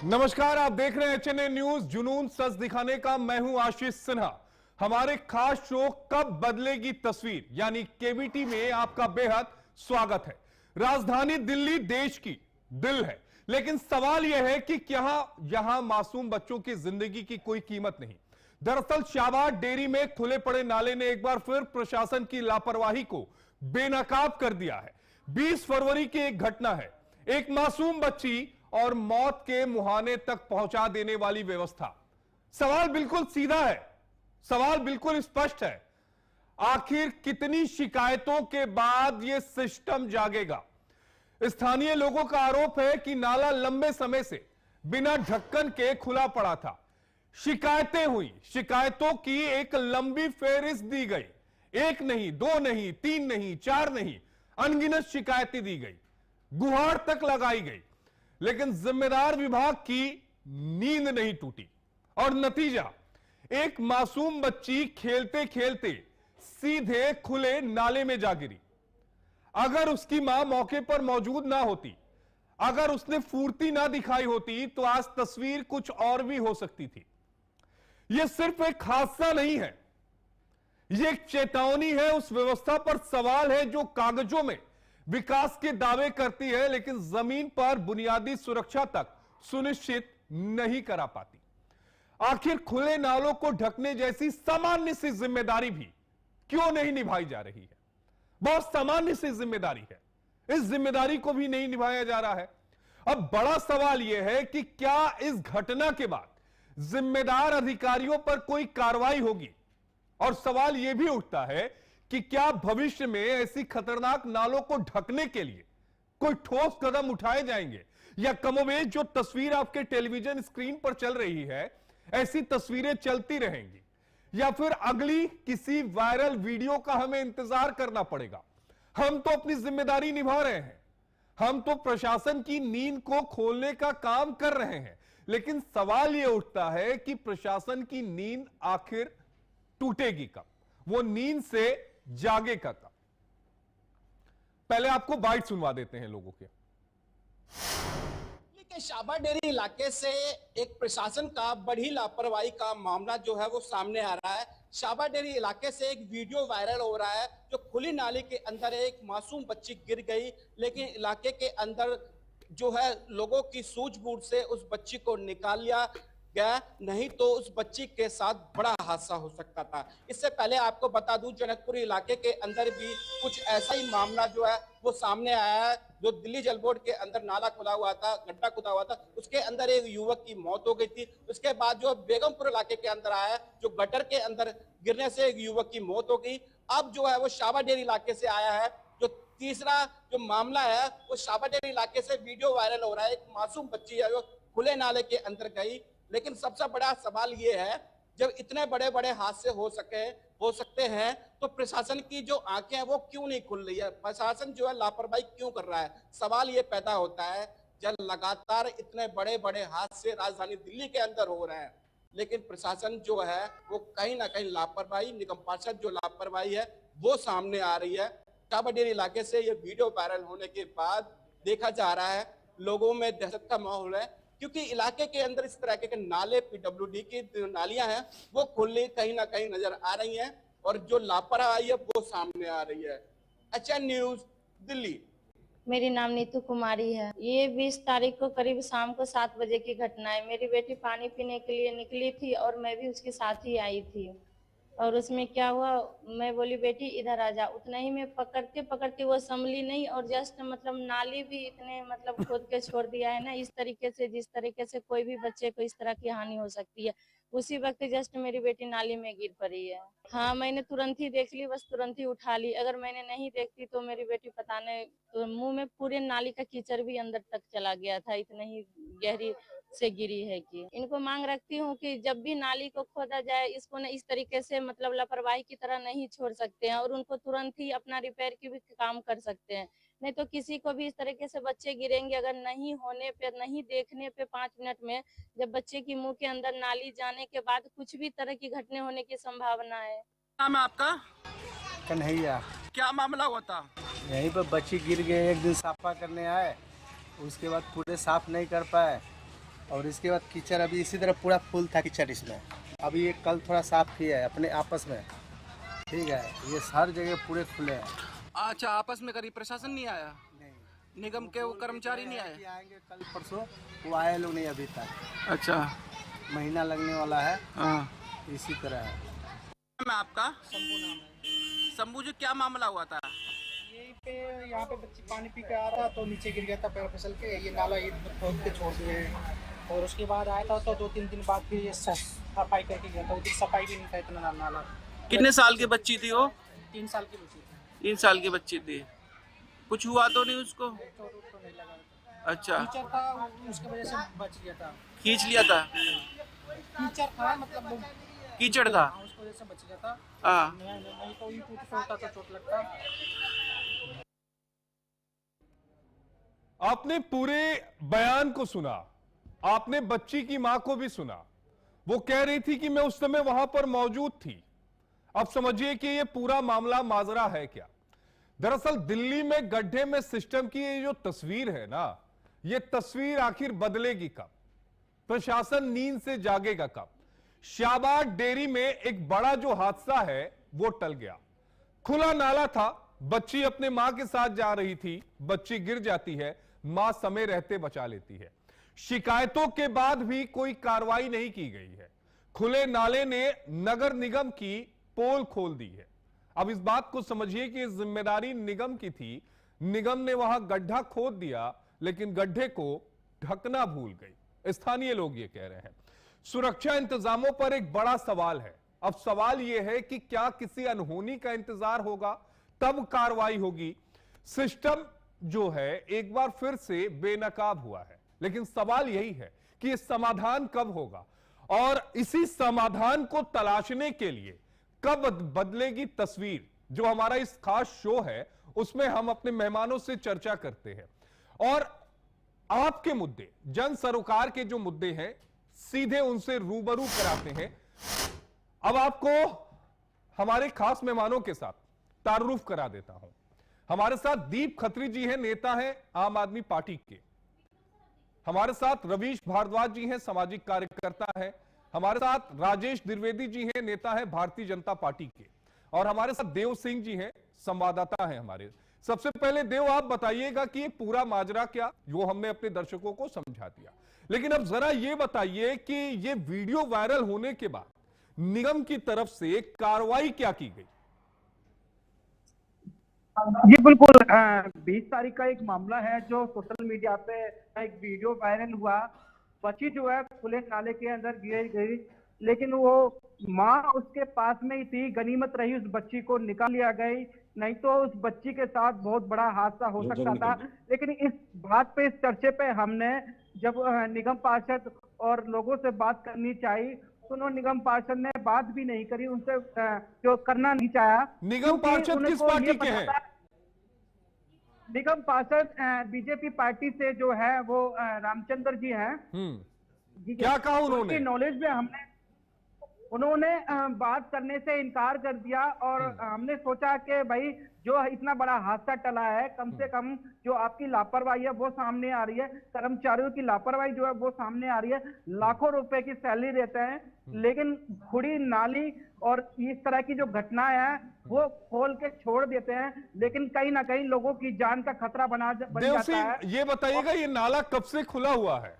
नमस्कार, आप देख रहे हैं एचएनए न्यूज। जुनून सच दिखाने का मैं हूं आशीष सिन्हा। हमारे खास शो कब बदलेगी तस्वीर यानी केबीटी में आपका बेहद स्वागत है। राजधानी दिल्ली देश की दिल है, लेकिन सवाल यह है कि क्या यहां मासूम बच्चों की जिंदगी की कोई कीमत नहीं। दरअसल शाहबाद डेयरी में खुले पड़े नाले ने एक बार फिर प्रशासन की लापरवाही को बेनकाब कर दिया है। 20 फरवरी की एक घटना है, एक मासूम बच्ची और मौत के मुहाने तक पहुंचा देने वाली व्यवस्था। सवाल बिल्कुल सीधा है, सवाल बिल्कुल स्पष्ट है। आखिर कितनी शिकायतों के बाद यह सिस्टम जागेगा? स्थानीय लोगों का आरोप है कि नाला लंबे समय से बिना ढक्कन के खुला पड़ा था। शिकायतें हुई, शिकायतों की एक लंबी फेहरिस्त दी गई। एक नहीं, दो नहीं, तीन नहीं, चार नहीं, अनगिनत शिकायतें दी गई, गुहार तक लगाई गई, लेकिन जिम्मेदार विभाग की नींद नहीं टूटी। और नतीजा, एक मासूम बच्ची खेलते खेलते सीधे खुले नाले में जा गिरी। अगर उसकी मां मौके पर मौजूद ना होती, अगर उसने फुर्ती ना दिखाई होती, तो आज तस्वीर कुछ और भी हो सकती थी। यह सिर्फ एक हादसा नहीं है, यह एक चेतावनी है। उस व्यवस्था पर सवाल है जो कागजों में विकास के दावे करती है, लेकिन जमीन पर बुनियादी सुरक्षा तक सुनिश्चित नहीं करा पाती। आखिर खुले नालों को ढकने जैसी सामान्य सी जिम्मेदारी भी क्यों नहीं निभाई जा रही है? बहुत सामान्य सी जिम्मेदारी है, इस जिम्मेदारी को भी नहीं निभाया जा रहा है। अब बड़ा सवाल यह है कि क्या इस घटना के बाद जिम्मेदार अधिकारियों पर कोई कार्रवाई होगी? और सवाल यह भी उठता है कि क्या भविष्य में ऐसी खतरनाक नालों को ढकने के लिए कोई ठोस कदम उठाए जाएंगे, या कमोबेश जो तस्वीर आपके टेलीविजन स्क्रीन पर चल रही है ऐसी तस्वीरें चलती रहेंगी, या फिर अगली किसी वायरल वीडियो का हमें इंतजार करना पड़ेगा? हम तो अपनी जिम्मेदारी निभा रहे हैं, हम तो प्रशासन की नींद को खोलने का काम कर रहे हैं, लेकिन सवाल यह उठता है कि प्रशासन की नींद आखिर टूटेगी कब? वो नींद से जागे का कब? पहले आपको बाइट सुनवा देते हैं लोगों के। शाहबाद डेयरी इलाके से एक प्रशासन का बड़ी लापरवाही का मामला जो है वो सामने आ रहा है। शाहबाद डेयरी इलाके से एक वीडियो वायरल हो रहा है जो खुली नाली के अंदर एक मासूम बच्ची गिर गई, लेकिन इलाके के अंदर जो है लोगों की सूझबूझ से उस बच्ची को निकाल लिया गया, नहीं तो उस बच्ची के साथ बड़ा हादसा हो सकता था। इससे पहले आपको बता दूं, जनकपुरी इलाके के अंदर भी कुछ ऐसा ही मामला जो है वो सामने आया है। जो दिल्ली जल बोर्ड के अंदर नाला खुला हुआ था, गड्ढा खुदा हुआ था, उसके अंदर एक युवक की मौत हो गई थी। उसके बाद जो बेगमपुर इलाके के अंदर आया, जो गटर के अंदर गिरने से एक युवक की मौत हो गई। अब जो है वो शाहबाद डेयरी इलाके से आया है। जो तीसरा जो मामला है वो शाहबाद डेयरी इलाके से वीडियो वायरल हो रहा है। एक मासूम बच्ची है जो खुले नाले के अंदर गई। लेकिन सबसे बड़ा सवाल ये है, जब इतने बड़े बड़े हादसे हो सकते हैं तो प्रशासन की जो आंखें हैं वो क्यों नहीं खुल रही है? प्रशासन जो है लापरवाही क्यों कर रहा है? सवाल ये पैदा होता है जब लगातार इतने बड़े बड़े हादसे राजधानी दिल्ली के अंदर हो रहे हैं, लेकिन प्रशासन जो है वो कहीं ना कहीं लापरवाही, निगम पार्षद जो लापरवाही है वो सामने आ रही है। शाहबाद डेयरी इलाके से ये वीडियो वायरल होने के बाद देखा जा रहा है लोगों में दहशत का माहौल है, क्योंकि इलाके के अंदर इस तरह के नाले, पीडब्ल्यूडी की नालियां हैं वो खुली कहीं ना कहीं नजर आ रही हैं, और जो लापरवाही है वो सामने आ रही है। HN news Delhi. मेरी नाम नीतू कुमारी है। ये 20 तारीख को करीब शाम को 7 बजे की घटना है। मेरी बेटी पानी पीने के लिए निकली थी और मैं भी उसके साथ ही आई थी। और उसमें क्या हुआ, मैं बोली बेटी इधर आ जा, उतना ही में पकड़ते पकड़ते वो संभली नहीं, और जस्ट मतलब नाली भी इतने मतलब खोद के छोड़ दिया है ना, इस तरीके से जिस तरीके से कोई भी बच्चे को इस तरह की हानि हो सकती है। उसी वक्त जस्ट मेरी बेटी नाली में गिर पड़ी है। हाँ, मैंने तुरंत ही देख ली, बस तुरंत ही उठा ली। अगर मैंने नहीं देखती तो मेरी बेटी पता नहीं, तो मुंह में पूरे नाली का कीचड़ भी अंदर तक चला गया था, इतनी ही गहरी से गिरी है। कि इनको मांग रखती हूँ कि जब भी नाली को खोदा जाए इसको न इस तरीके से मतलब लापरवाही की तरह नहीं छोड़ सकते हैं, और उनको तुरंत ही अपना रिपेयर की भी काम कर सकते हैं। नहीं तो किसी को भी इस तरीके से बच्चे गिरेंगे, अगर नहीं होने पे, नहीं देखने पे 5 मिनट में, जब बच्चे की मुंह के अंदर नाली जाने के बाद कुछ भी तरह की घटने होने की संभावना है। नाम है आपका? कन्हैया। क्या मामला हुआ था? यहीं पर बच्ची गिर गई, एक दिन साफा करने आए, उसके बाद पूरे साफ नहीं कर पाए, और इसके बाद कीचड़ अभी इसी तरह पूरा फुल था कीचड़ इसमें। अभी ये कल थोड़ा साफ किया है अपने आपस में, ठीक है। ये हर जगह पूरे खुले हैं। अच्छा, आपस में करी प्रशासन नहीं आया? नहीं, निगम के वो कर्मचारी नहीं आए? आएंगे कल परसों, वो आए लोग नहीं अभी तक। अच्छा, महीना लगने वाला है, हाँ। इसी तरह है। मैं आपका शंभू जी, क्या मामला हुआ था? यहीं पे यहाँ पे बच्ची पानी पी के आ रहा तो नीचे गिर गया था पैर फिसल के। ये नाला ये खोद के छोड़ दिए हैं। और उसके बाद आया था तो 2-3 दिन बाद फिर ये सफाई करके गया था। उधर सफाई भी नहीं था इतना नाला। कितने साल की बच्ची थी वो? 3 साल की बच्ची थी। 3 साल की बच्ची थी। कुछ हुआ तो नहीं उसको? चोट तो नहीं लगा था। अच्छा, कीचड़ था, उसकी वजह से बच गया था। खींच लिया था? कीचड़ था, मतलब कीचड़ था, उसकी वजह से बच गया था। हाँ। नहीं तो यूं टूट पड़ता तो चोट लगता। आपने पूरे बयान को सुना, आपने बच्ची की मां को भी सुना। वो कह रही थी कि मैं उस समय वहां पर मौजूद थी। अब समझिए कि ये पूरा मामला माजरा है क्या। दरअसल दिल्ली में गड्ढे में सिस्टम की ये जो तस्वीर है ना, ये तस्वीर आखिर बदलेगी कब? प्रशासन नींद से जागेगा कब? शाबाद डेयरी में एक बड़ा जो हादसा है वो टल गया। खुला नाला था, बच्ची अपने मां के साथ जा रही थी, बच्ची गिर जाती है, मां समय रहते बचा लेती है। शिकायतों के बाद भी कोई कार्रवाई नहीं की गई है। खुले नाले ने नगर निगम की पोल खोल दी है। अब इस बात को समझिए कि जिम्मेदारी निगम की थी। निगम ने वहां गड्ढा खोद दिया, लेकिन गड्ढे को ढकना भूल गई। स्थानीय लोग ये कह रहे हैं। सुरक्षा इंतजामों पर एक बड़ा सवाल है। अब सवाल यह है कि क्या किसी अनहोनी का इंतजार होगा, तब कार्रवाई होगी? सिस्टम जो है एक बार फिर से बेनकाब हुआ है, लेकिन सवाल यही है कि यह समाधान कब होगा, और इसी समाधान को तलाशने के लिए कब बदलेगी तस्वीर। जो हमारा इस खास शो है उसमें हम अपने मेहमानों से चर्चा करते हैं और आपके मुद्दे, जन सरोकार के जो मुद्दे हैं, सीधे उनसे रूबरू कराते हैं। अब आपको हमारे खास मेहमानों के साथ तारुफ करा देता हूं। हमारे साथ दीप खत्री जी हैं, नेता हैं आम आदमी पार्टी के। हमारे साथ रवीश भारद्वाज जी हैं, सामाजिक कार्यकर्ता हैं। हमारे साथ राजेश द्विवेदी जी हैं, नेता हैं भारतीय जनता पार्टी के। और हमारे साथ देव सिंह जी हैं, संवाददाता हैं हमारे। सबसे पहले देव, आप बताइएगा कि ये पूरा माजरा क्या, वो हमने अपने दर्शकों को समझा दिया, लेकिन अब जरा ये बताइए कि ये वीडियो वायरल होने के बाद निगम की तरफ से कार्रवाई क्या की गई? जी बिल्कुल, 20 तारीख का एक मामला है जो सोशल मीडिया पे एक वीडियो वायरल हुआ। बच्ची जो है खुले नाले के अंदर गिर गई, लेकिन वो माँ उसके पास में ही थी। गनीमत रही उस बच्ची को निकाल लिया गई, नहीं तो उस बच्ची के साथ बहुत बड़ा हादसा हो सकता था। लेकिन इस बात पे, इस चर्चे पे हमने जब निगम पार्षद और लोगों से बात करनी चाहिए तो उन्होंने निगम पार्षद ने बात भी नहीं करी, उनसे जो करना नहीं चाहा। निगम पार्षद किस पार्टी के हैं? निगम पार्षद बीजेपी पार्टी से जो है वो रामचंद्र जी हैं। क्या कहा उन्होंने? नॉलेज में उन्होंने बात करने से इनकार कर दिया और हमने सोचा कि भाई जो इतना बड़ा हादसा टला है, कम से कम जो आपकी लापरवाही है वो सामने आ रही है, कर्मचारियों की लापरवाही जो है वो सामने आ रही है। लाखों रुपए की सैलरी देते हैं, लेकिन खुड़ी नाली और इस तरह की जो घटनाएं हैं वो खोल के छोड़ देते हैं, लेकिन कहीं ना कहीं लोगों की जान का खतरा बन जाता है। ये बताइएगा, ये नाला कब से खुला हुआ है?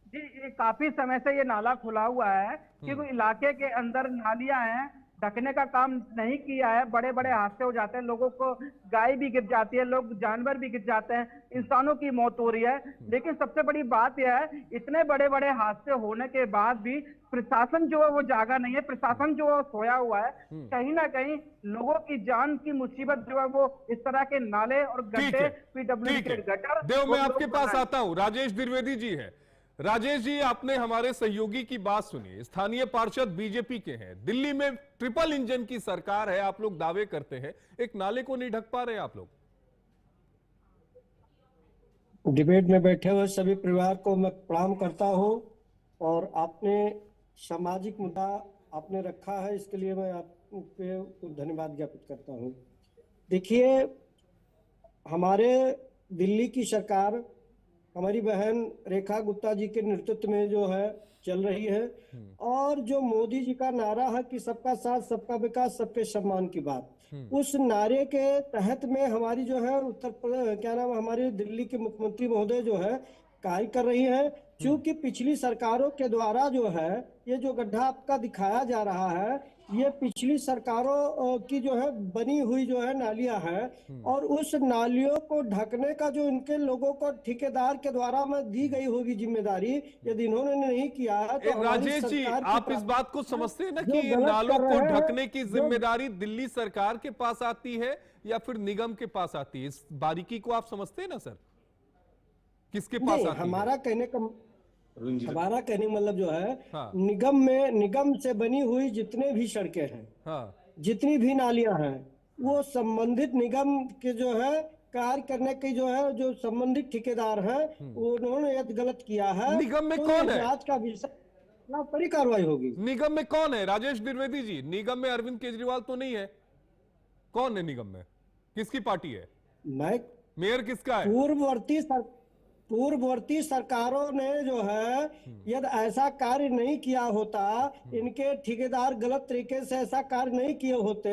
जी, ये काफी समय से ये नाला खुला हुआ है, क्योंकि इलाके के अंदर नालियां हैं, ढकने का काम नहीं किया है। बड़े बड़े हादसे हो जाते हैं, लोगों को गाय भी गिर जाती है, लोग जानवर भी गिर जाते हैं, इंसानों की मौत हो रही है। लेकिन सबसे बड़ी बात यह है, इतने बड़े बड़े हादसे होने के बाद भी प्रशासन जो है वो जागा नहीं है, प्रशासन जो है सोया हुआ है। कहीं ना कहीं लोगों की जान की मुसीबत जो है वो इस तरह के नाले और गड्ढे, पीडब्ल्यूडी के गटर। देव, मैं आपके पास आता हूं। राजेश द्विवेदी जी है। राजेश जी, आपने हमारे सहयोगी की बात सुनी। स्थानीय पार्षद बीजेपी के हैं, दिल्ली में ट्रिपल इंजन की सरकार है, आप लोग दावे करते हैं, एक नाले को नहीं ढक पा रहे आप लोग। डिबेट में बैठे हुए सभी परिवार को मैं प्रणाम करता हूं, और आपने सामाजिक मुद्दा आपने रखा है, इसके लिए मैं आपको धन्यवाद ज्ञापित करता हूं। देखिए, हमारे दिल्ली की सरकार हमारी बहन रेखा गुप्ता जी के नेतृत्व में जो है चल रही है। और जो मोदी जी का नारा है कि सबका साथ, सबका विकास, सबके सम्मान की बात, उस नारे के तहत में हमारी जो है उत्तर प्रदेश, क्या नाम है, हमारी दिल्ली के मुख्यमंत्री महोदय जो है कार्य कर रही है। क्योंकि पिछली सरकारों के द्वारा जो है ये जो गड्ढा आपका दिखाया जा रहा है, ये पिछली सरकारों की जो है बनी हुई जो है नालियां है, और उस नालियों को ढकने का जो इनके लोगों को ठेकेदार के द्वारा में दी गई होगी जिम्मेदारी, यदि इन्होंने नहीं किया है तो हमारी राजेश जी, सरकार की आप इस बात को समझते हैं ना जो कि ये गलत नालों कर को रहे हैं, ढकने की जिम्मेदारी दिल्ली सरकार के पास आती है या फिर निगम के पास आती है? इस बारीकी को आप समझते हैं ना सर, किसके पास नहीं, आती है? हमारा कहने का मतलब जो है हाँ। निगम से बनी हुई जितने भी सड़कें हैं, हाँ, जितनी भी नालियां हैं, वो संबंधित निगम के जो है कार्य करने की जो है जो संबंधित ठेकेदार हैं उन्होंने यदि गलत किया है निगम में तो कौन है? जांच का विषय, बड़ी कार्रवाई होगी। निगम में कौन है राजेश द्विवेदी जी? निगम में अरविंद केजरीवाल तो नहीं है? कौन है निगम में? किसकी पार्टी है? मैं मेयर किसका है? पूर्ववर्ती सरकारों ने जो है यदि ऐसा कार्य नहीं किया होता, इनके ठेकेदार गलत तरीके से ऐसा कार्य नहीं किए होते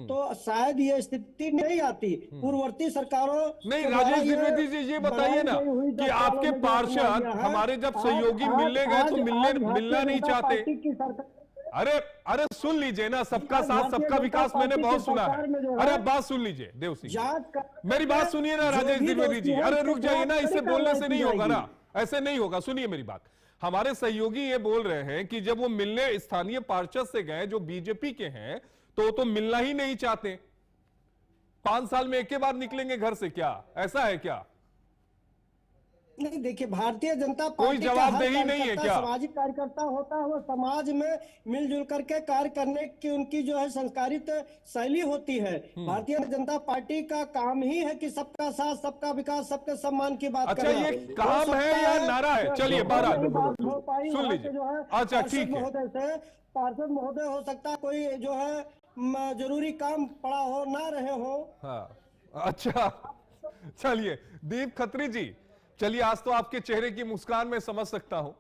तो शायद ये स्थिति नहीं आती। पूर्ववर्ती सरकारों नहीं के द्वारा राजेश द्विवेदी जी, ये बताइए ना बनाई गई हुई कि 10 सालों आपके में जो पार्षद नालियां हैं, हमारे जब सहयोगी आज- मिलने गए तो आज मिलना नहीं भारतीय जनता चाहते। पार्टी की सरकार, अरे अरे सुन लीजिए ना, सबका आज साथ भारतीय सबका जनता विकास मैंने पार्टी बहुत की सुना है। सरकार में जो है, अरे अब बात सुन लीजिए देव सिंह जी। जांच कर, मेरी बात सुनिए ना जो राजेश भी द्विवेदी जी, दोषी है, अरे उसके रुक जाइए ना, खिलाफ इससे कड़ी बोलने कार्रवाई से की नहीं होगा जाएगी। ना, ऐसे नहीं होगा। सुनिए मेरी बात, हमारे सहयोगी ये बोल रहे हैं कि जब वो मिलने स्थानीय पार्षद से गए जो बीजेपी के हैं तो मिलना ही नहीं चाहते। 5 साल में एक के बार निकलेंगे घर से क्या? ऐसा है क्या? नहीं, देखिए भारतीय जनता कोई पार्टी का हर जवाबदेही नहीं है कार्यकर्ता क्या? सामाजिक कार्यकर्ता होता है, वो समाज में मिलजुल करके कार्य करने की उनकी जो है संस्कारित शैली होती है। भारतीय जनता पार्टी का काम ही है कि सबका साथ, सबका विकास, सबके सम्मान की बात अच्छा, करना। ये हो काम सकता है या नारा है? चलिए, जो बारह नहीं बात हो पाई सुन वहाँ लीजिए। से जो है अच्छा, ठीक है। पार्षद महोदय हो सकता है कोई जो है जरूरी काम पड़ा हो, ना रहे हो। हाँ, अच्छा, चलिए दीप खत्री जी, चलिए आज तो आपके चेहरे की मुस्कान मैं समझ सकता हूं।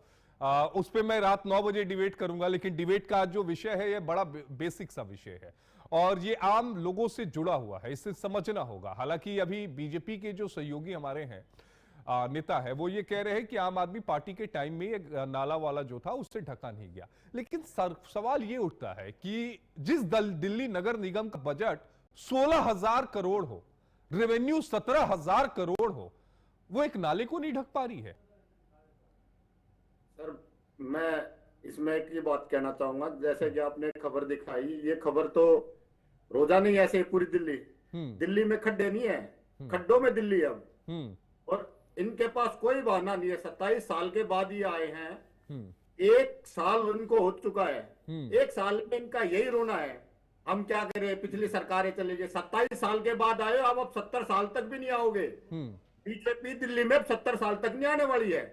उस पे मैं रात 9 बजे डिबेट करूंगा, लेकिन डिबेट का जो विषय है ये बड़ा बेसिक सा विषय है और ये आम लोगों से जुड़ा हुआ है, इसे समझना होगा। हालांकि अभी बीजेपी के जो सहयोगी हमारे हैं नेता है, वो ये कह रहे हैं कि आम आदमी पार्टी के टाइम में ये नाला वाला जो था उससे ढका नहीं गया। लेकिन सवाल ये उठता है कि जिस दिल्ली नगर निगम का बजट 16,000 करोड़ हो, रेवेन्यू 17,000 करोड़ हो, वो एक नाले को नहीं ढक पा रही है। सर, मैं इसमें एक ये बात कहना चाहूंगा, जैसे कि आपने खबर दिखाई, ये खबर तो रोजाना ही ऐसे ही पूरी दिल्ली में खड्डे नहीं है, खड्डों में दिल्ली है अब। और इनके पास कोई बहाना नहीं है। 27 साल के बाद ही आए हैं, 1 साल इनको हो चुका है, 1 साल में इनका यही रोना है, हम क्या करें, पिछली सरकारें चली गई। 27 साल के बाद आए, अब 70 साल तक भी नहीं आओगे। बीजेपी दिल्ली में 70 साल तक नहीं आने वाली है।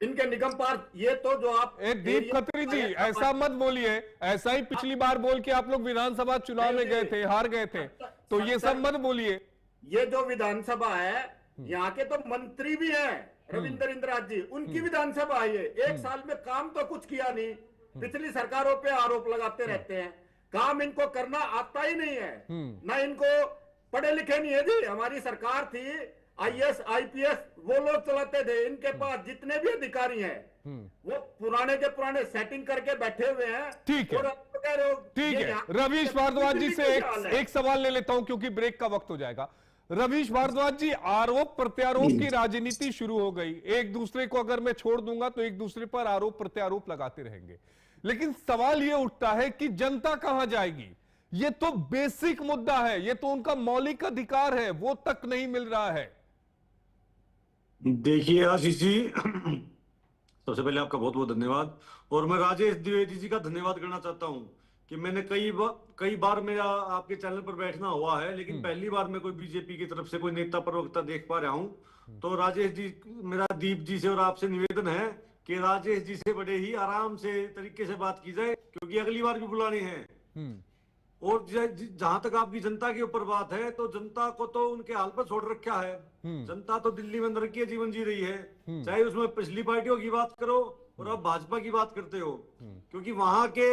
इनके निगम पार्क, ये तो जो आप दीप खत्री जी ऐसा मत बोलिए, ऐसा ही पिछली बार बोल के आप लोग विधानसभा चुनाव में गए थे, हार गए थे, तो ये सब मत बोलिए। ये जो विधानसभा है, यहाँ के तो मंत्री भी हैं, रविंद्र इंदिराज जी, उनकी विधानसभा है ये। 1 साल में काम तो कुछ किया नहीं, पिछली सरकारों पे आरोप लगाते रहते हैं, काम इनको करना आता ही नहीं है, ना इनको पढ़े लिखे नहीं है जी। हमारी सरकार थी, IAS IPS वो लोग चलाते थे, इनके पास जितने भी अधिकारी हैं वो पुराने के पुराने सेटिंग करके बैठे हुए हैं। ठीक है, ठीक है। रवीश भारद्वाज जी से एक सवाल ले लेता हूं क्योंकि ब्रेक का वक्त हो जाएगा। रवीश भारद्वाज जी, आरोप प्रत्यारोप की राजनीति शुरू हो गई, एक दूसरे को अगर मैं छोड़ दूंगा तो एक दूसरे पर आरोप प्रत्यारोप लगाते रहेंगे, लेकिन सवाल यह उठता है कि जनता कहां जाएगी? यह तो बेसिक मुद्दा है, यह तो उनका मौलिक अधिकार है, वो तक नहीं मिल रहा है। देखिए आशीष जी, सबसे पहले आपका बहुत बहुत धन्यवाद, और मैं राजेश द्विवेदी जी का धन्यवाद करना चाहता हूं कि मैंने कई बार मेरा आपके चैनल पर बैठना हुआ है, लेकिन पहली बार मैं कोई बीजेपी की तरफ से कोई नेता प्रवक्ता देख पा रहा हूं। तो राजेश जी, मेरा दीप जी से और आपसे निवेदन है कि राजेश जी से बड़े ही आराम से तरीके से बात की जाए, क्योंकि अगली बार भी बुलाने हैं। और जहां तक आपकी जनता के ऊपर बात है, तो जनता को तो उनके हाल पर छोड़ रखा है। जनता तो दिल्ली में नरकीय जीवन जी रही है, चाहे उसमें पिछली पार्टियों की बात करो और अब भाजपा की बात करते हो, क्योंकि वहां के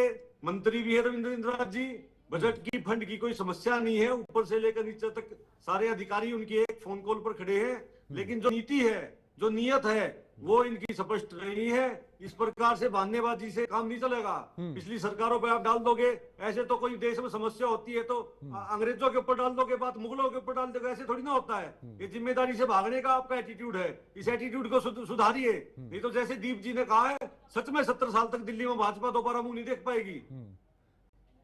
मंत्री भी है रविंद्र नाथ जी, बजट की फंड की कोई समस्या नहीं है, ऊपर से लेकर नीचे तक सारे अधिकारी उनके एक फोन कॉल पर खड़े हैं। लेकिन जो नीति है, जो नियत है, वो इनकी स्पष्ट नहीं है। इस प्रकार से बहानेबाजी से काम नहीं चलेगा। पिछली सरकारों पे आप डाल दोगे, ऐसे तो कोई देश में समस्या होती है तो अंग्रेजों के ऊपर डाल दोगे बात, मुगलों के ऊपर डाल दोगे, ऐसे थोड़ी ना होता है। ये जिम्मेदारी से भागने का आपका एटीट्यूड है, इस एटीट्यूड को सुधारिए, नहीं तो जैसे दीप जी ने कहा है, सच में 70 साल तक दिल्ली में भाजपा दोबारा मुंह नहीं देख पाएगी।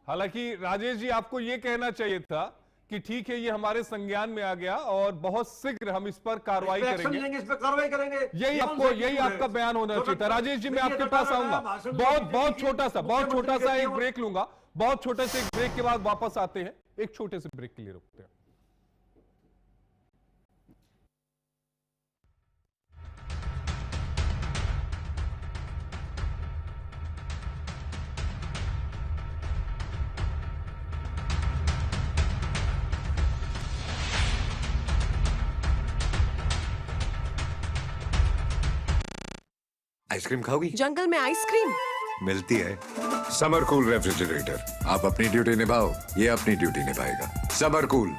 हालांकि राजेश जी, आपको यह कहना चाहिए था कि ठीक है, ये हमारे संज्ञान में आ गया और बहुत शीघ्र हम इस पर कार्रवाई करेंगे, इस पर कार्रवाई करेंगे। यही आपका बयान होना चाहिए था। राजेश जी, मैं आपके पास आऊंगा, बहुत छोटा सा एक ब्रेक लूंगा, बहुत छोटे से एक ब्रेक के बाद वापस आते हैं, एक छोटे से ब्रेक के लिए रुकते हैं। आइसक्रीम खाओगी? जंगल में आइसक्रीम मिलती है। समर कूल रेफ्रिजरेटर, आप अपनी ड्यूटी निभाओ, ये अपनी ड्यूटी निभाएगा। समर कूल,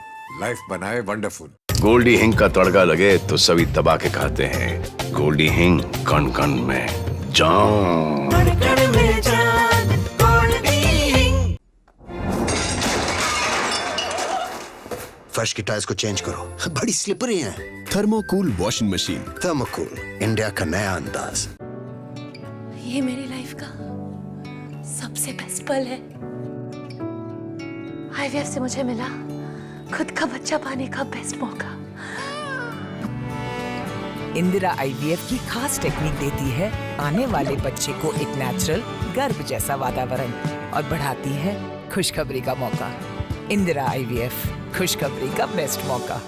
लाइफ बनाए वंडरफुल। गोल्डी हिंग का तड़का लगे तो सभी दबा के खाते हैं। गोल्डी हिंग, कण कण में जान। फर्श की टाइल्स को चेंज करो, बड़ी स्लिपरी हैं। थर्मोकूल वॉशिंग मशीन। थर्मोकूल, इंडिया का नया अंदाज। ये मेरी लाइफ का सबसे बेस्ट पल है। आईवीएफ से मुझे मिला खुद का बच्चा पाने का बेस्ट मौका। इंदिरा आईवीएफ की खास टेक्निक देती है आने वाले बच्चे को एक नेचुरल गर्भ जैसा वातावरण और बढ़ाती है खुशखबरी का मौका। इंदिरा आईवीएफ, खुशखबरी का बेस्ट मौका।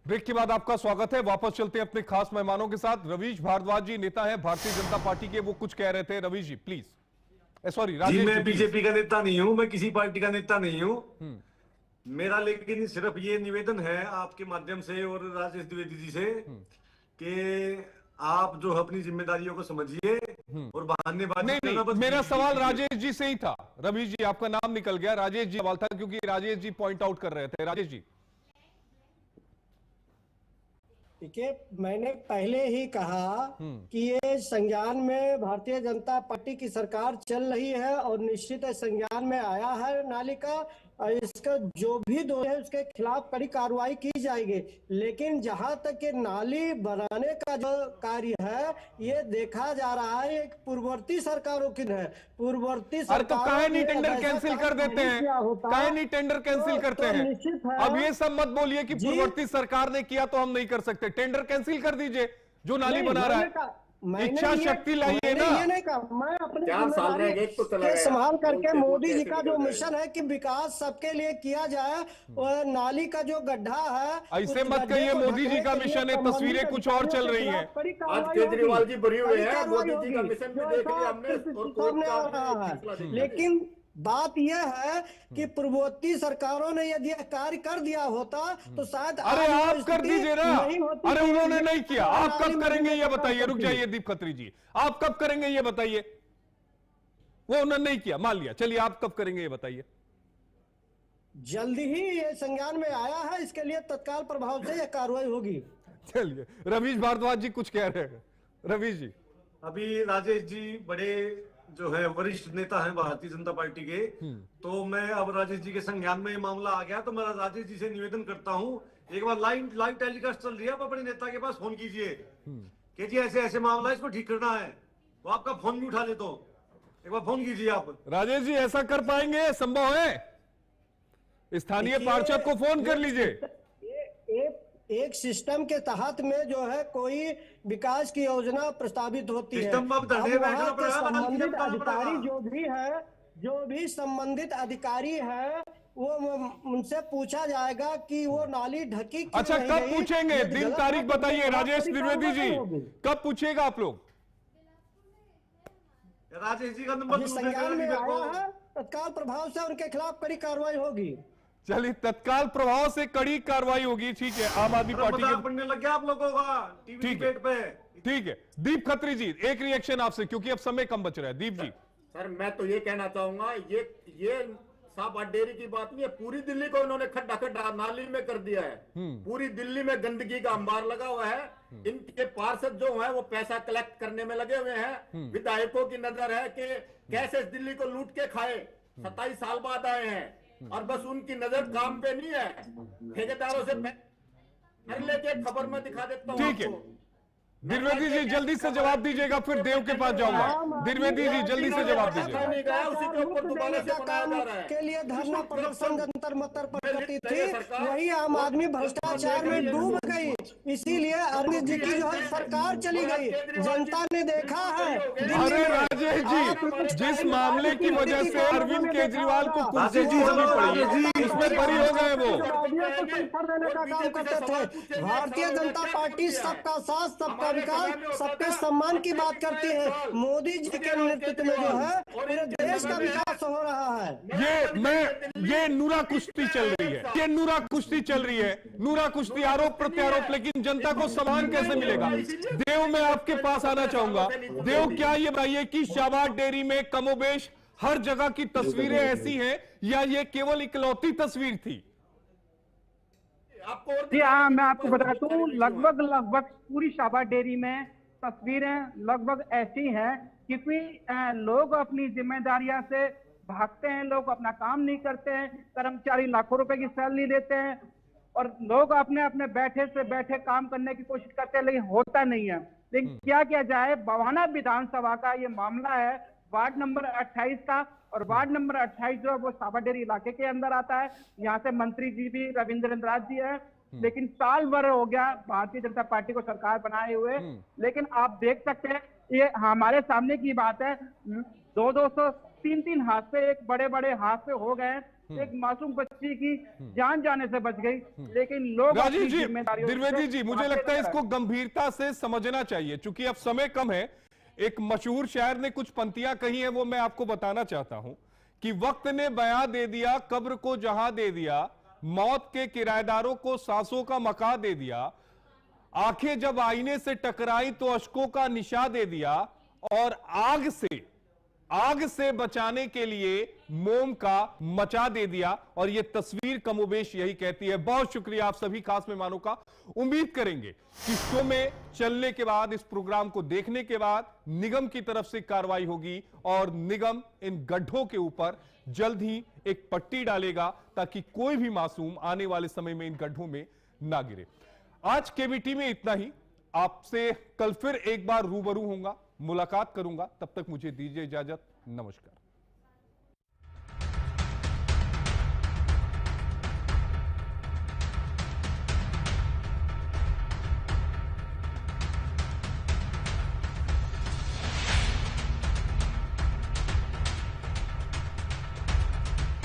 ब्रेक के बाद आपका स्वागत है। वापस चलते हैं अपने खास मेहमानों के साथ। रवीश भारद्वाज जी नेता हैं भारतीय जनता पार्टी के, वो कुछ कह रहे थे। रवीश जी प्लीज। सॉरी राजेश जी, मैं बीजेपी का नेता नहीं हूं, मैं किसी पार्टी का नेता नहीं हूं। मेरा लेकिन सिर्फ ये निवेदन है आपके माध्यम से और राजेश द्विवेदी जी से कि आप जो अपनी जिम्मेदारियों को समझिए और बहानेबाजी करना बंद। मेरा सवाल राजेश जी से ही था। रवीश जी, आपका नाम निकल गया, राजेश जी सवाल था, क्योंकि राजेश जी पॉइंट आउट कर रहे थे। राजेश जी। देखिए, मैंने पहले ही कहा कि ये संज्ञान में भारतीय जनता पार्टी की सरकार चल रही है और निश्चित है संज्ञान में आया है नाली का। इसका जो भी दोष है उसके खिलाफ कड़ी कार्रवाई की जाएगी। लेकिन जहां तक ये नाली बनाने का जो कार्य है, ये देखा जा रहा है एक पूर्ववर्ती सरकारों की है। पूर्ववर्ती सरकार तो काहे नहीं टेंडर कैंसिल कर देते हैं, काहे नहीं टेंडर कैंसिल करते हैं। अब ये सब मत बोलिए कि पूर्ववर्ती सरकार ने किया तो हम नहीं कर सकते। टेंडर कैंसिल कर दीजिए जो नाली बना रहा है। इच्छा शक्ति लाइए ना। ये नहीं कहा, मैं अपने संभाल करके मोदी जी का जो मिशन है कि विकास सबके लिए किया जाए, और नाली का जो गड्ढा है, ऐसे मत कहिए मोदी जी का मिशन है, तस्वीरें कुछ और चल रही हैं। आज केजरीवाल जी बरी हुए हैं, मोदी जी का मिशन भी देख लिया हमने और कोर्ट का। लेकिन बात यह है कि पूर्ववर्ती सरकारों ने यदि कार्य कर दिया होता तो शायद अरे आप कर दीजिए ना। अरे उन्होंने नहीं किया, आप कब करेंगे ये बताइए। रुक जाइए दीप खत्री जी, आप कब करेंगे ये बताइए। वो उन्होंने नहीं किया, मान लिया, चलिए आप कब करेंगे ये बताइए। जल्दी ही ये संज्ञान में आया है, इसके लिए तत्काल प्रभाव से यह कार्रवाई होगी। चलिए, रवीश भारद्वाज जी कुछ कह रहे हैं। रवीश जी। अभी राजेश जी बड़े जो है वरिष्ठ नेता हैं भारतीय जनता पार्टी के, तो मैं अब राजेश जी के संज्ञान में ये मामला आ गया तो मैं राजेश जी से निवेदन करता हूं, एक बार लाइव टेलीकास्ट चल रही है, आप अपने नेता के पास फोन कीजिए कि जी ऐसे ऐसे मामला, इसको ठीक करना है, तो आपका फोन भी उठा ले, तो एक बार फोन कीजिए आप। राजेश जी ऐसा कर पाएंगे? संभव है? स्थानीय पार्षद को फोन कर लीजिए। एक सिस्टम के तहत में जो है कोई विकास की योजना प्रस्तावित होती है, संबंधित अधिकारी जो भी संबंधित अधिकारी है, वो उनसे पूछा जाएगा कि वो नाली ढकी क्यों अच्छा, नहीं कब गई? पूछेंगे? यदि दिन गलत तारीख है तो बताइए राजेश फिर द्विवेदी जी, होगी। कब पूछेगा आप लोग? राजेश जी का नंबर अभी संज्ञान में आया है, तत्काल प्रभाव से उनके खिलाफ कड़ी कार्रवाई होगी। चलिए, तत्काल प्रभाव से कड़ी कार्रवाई होगी, ठीक है। आम आदमी पार्टी के पढ़ने लग गया आप लोगों का टीवी डिबेट पे। ठीक है। दीप खत्री जी, एक रिएक्शन आपसे, क्योंकि अब समय कम बच रहा है। दीप जी। सर मैं तो ये कहना चाहूंगा, ये साहब डेयरी की बात नहीं है, पूरी दिल्ली को इन्होंने खड्डा खड्डा नाली में कर दिया है। पूरी दिल्ली में गंदगी का अंबार लगा हुआ है। इनके पार्षद जो है वो पैसा कलेक्ट करने में लगे हुए हैं। विधायकों की नजर है कि कैसे इस दिल्ली को लूट के खाए। 27 साल बाद आए हैं और बस उनकी नजर काम पे नहीं है, ठेकेदारों से लेके खबर में दिखा देता हूँ। ठीक है, द्विवेदी जी जल्दी से जवाब दीजिएगा, फिर देव के पास जाऊंगा। द्विवेदी जी जल्दी से जवाब दीजिएगा। के लिए धरना प्रदर्शन जंतर मंतर पर करती थी, वही आम आदमी भ्रष्टाचार में डूब गई। इसीलिए अरविंद जी की जो है सरकार चली गई। जनता ने देखा है। अरे राजेश जी, जिस मामले की वजह से अरविंद केजरीवाल को कुर्सी छोड़नी पड़ी, उसमें बरी हो गए वो। देने का काम करते थे। भारतीय जनता पार्टी सबका साथ, सबका विकास, सबके सम्मान की बात करती है। मोदी जी के नेतृत्व में जो है पूरे देश का विकास हो रहा है। ये नूरा कुश्ती चल रही है, ये नूरा कुश्ती चल रही है, नूरा कुश्ती, आरोप प्रत्यारोप, लेकिन जनता को सम्मान कैसे मिलेगा? देव, मैं आपके पास आना चाहूंगा। देव, क्या ये बताइए कि शाबाश डेयरी में कमोबेश हर जगह की तस्वीरें ऐसी हैं, या ये केवल इकलौती तस्वीर थी? जी हाँ, मैं आपको बताता हूँ, लगभग पूरी शाबाश डेयरी में तस्वीरें लगभग ऐसी हैं, क्योंकि लोग अपनी जिम्मेदारियां से भागते हैं, लोग अपना काम नहीं करते हैं, कर्मचारी लाखों रुपए की सैलरी देते हैं और लोग अपने अपने बैठे से बैठे काम करने की कोशिश करते हैं, लेकिन होता नहीं है। लेकिन क्या किया जाए, बवाना विधानसभा का ये मामला है, वार्ड नंबर 28 का, और वार्ड नंबर 28 जो है वो शाबाश डेयरी इलाके के अंदर आता है। यहाँ से मंत्री जी भी रविंद्र नाथ जी है, लेकिन साल भर हो गया भारतीय जनता पार्टी को सरकार बनाए हुए, लेकिन आप देख सकते हैं ये हमारे सामने की बात है। 200 3 हादसे, एक बड़े बड़े हादसे हो गए, एक मासूम बच्ची की जान जाने से बच गई, लेकिन लोग राजीव जी, द्विवेदी जी, मुझे लगता है इसको गंभीरता से समझना चाहिए, चूंकि अब समय कम है। एक मशहूर शायर ने कुछ पंक्तियां कही हैं, वो मैं आपको बताना चाहता हूं कि वक्त ने बयां दे दिया, कब्र को जहां दे दिया, मौत के किराएदारों को सांसों का मका दे दिया, आंखें जब आईने से टकराई तो अश्कों का निशा दे दिया, और आग से बचाने के लिए मोम का मचा दे दिया। और यह तस्वीर कमोबेश यही कहती है। बहुत शुक्रिया आप सभी खास मेहमानों का। उम्मीद करेंगे कि शो में चलने के बाद, इस प्रोग्राम को देखने के बाद निगम की तरफ से कार्रवाई होगी और निगम इन गड्ढों के ऊपर जल्द ही एक पट्टी डालेगा, ताकि कोई भी मासूम आने वाले समय में इन गड्ढों में ना गिरे। आज केबीटी में इतना ही। आपसे कल फिर एक बार रूबरू होऊंगा, मुलाकात करूंगा। तब तक मुझे दीजिए इजाजत। नमस्कार।